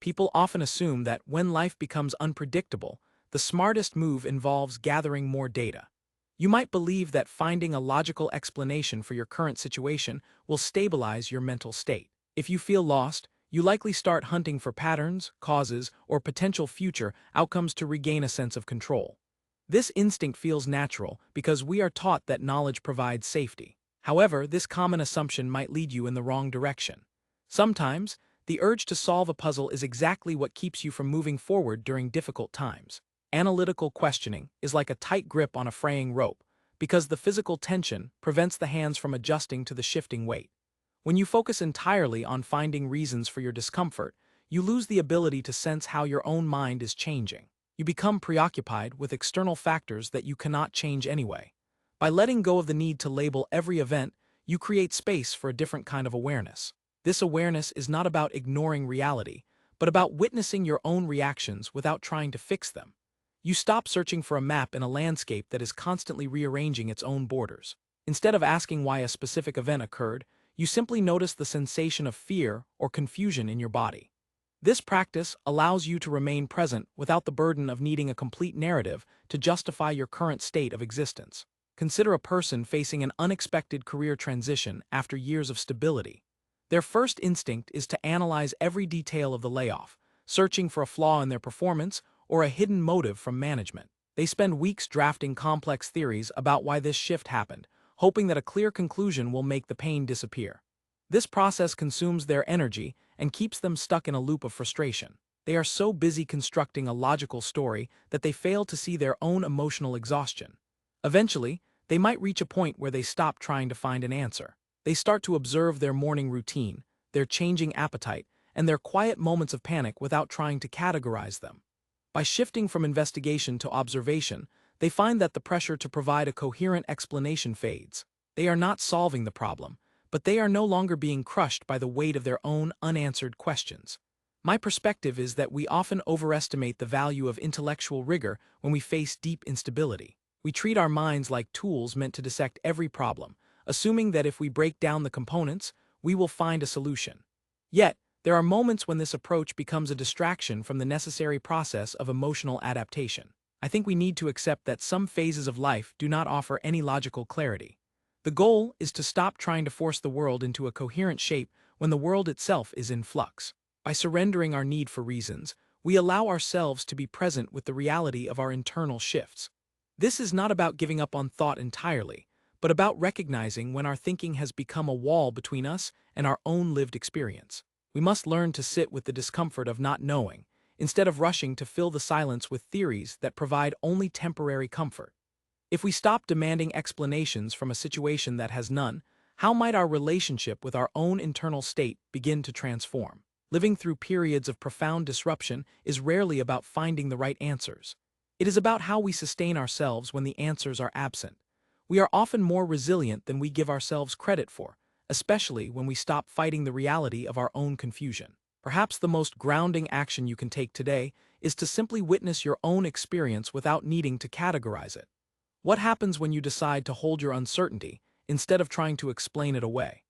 People often assume that when life becomes unpredictable, the smartest move involves gathering more data. You might believe that finding a logical explanation for your current situation will stabilize your mental state. If you feel lost, you likely start hunting for patterns, causes, or potential future outcomes to regain a sense of control. This instinct feels natural because we are taught that knowledge provides safety. However, this common assumption might lead you in the wrong direction. Sometimes, the urge to solve a puzzle is exactly what keeps you from moving forward during difficult times. Analytical questioning is like a tight grip on a fraying rope, because the physical tension prevents the hands from adjusting to the shifting weight. When you focus entirely on finding reasons for your discomfort, you lose the ability to sense how your own mind is changing. You become preoccupied with external factors that you cannot change anyway. By letting go of the need to label every event, you create space for a different kind of awareness. This awareness is not about ignoring reality, but about witnessing your own reactions without trying to fix them. You stop searching for a map in a landscape that is constantly rearranging its own borders. Instead of asking why a specific event occurred, you simply notice the sensation of fear or confusion in your body. This practice allows you to remain present without the burden of needing a complete narrative to justify your current state of existence. Consider a person facing an unexpected career transition after years of stability. Their first instinct is to analyze every detail of the layoff, searching for a flaw in their performance or a hidden motive from management. They spend weeks drafting complex theories about why this shift happened, hoping that a clear conclusion will make the pain disappear. This process consumes their energy and keeps them stuck in a loop of frustration. They are so busy constructing a logical story that they fail to see their own emotional exhaustion. Eventually, they might reach a point where they stop trying to find an answer. They start to observe their morning routine, their changing appetite, and their quiet moments of panic without trying to categorize them. By shifting from investigation to observation, they find that the pressure to provide a coherent explanation fades. They are not solving the problem, but they are no longer being crushed by the weight of their own unanswered questions. My perspective is that we often overestimate the value of intellectual rigor when we face deep instability. We treat our minds like tools meant to dissect every problem, assuming that if we break down the components, we will find a solution. Yet, there are moments when this approach becomes a distraction from the necessary process of emotional adaptation. I think we need to accept that some phases of life do not offer any logical clarity. The goal is to stop trying to force the world into a coherent shape when the world itself is in flux. By surrendering our need for reasons, we allow ourselves to be present with the reality of our internal shifts. This is not about giving up on thought entirely, but about recognizing when our thinking has become a wall between us and our own lived experience. We must learn to sit with the discomfort of not knowing, instead of rushing to fill the silence with theories that provide only temporary comfort. If we stop demanding explanations from a situation that has none, how might our relationship with our own internal state begin to transform? Living through periods of profound disruption is rarely about finding the right answers. It is about how we sustain ourselves when the answers are absent. We are often more resilient than we give ourselves credit for, especially when we stop fighting the reality of our own confusion. Perhaps the most grounding action you can take today is to simply witness your own experience without needing to categorize it. What happens when you decide to hold your uncertainty instead of trying to explain it away?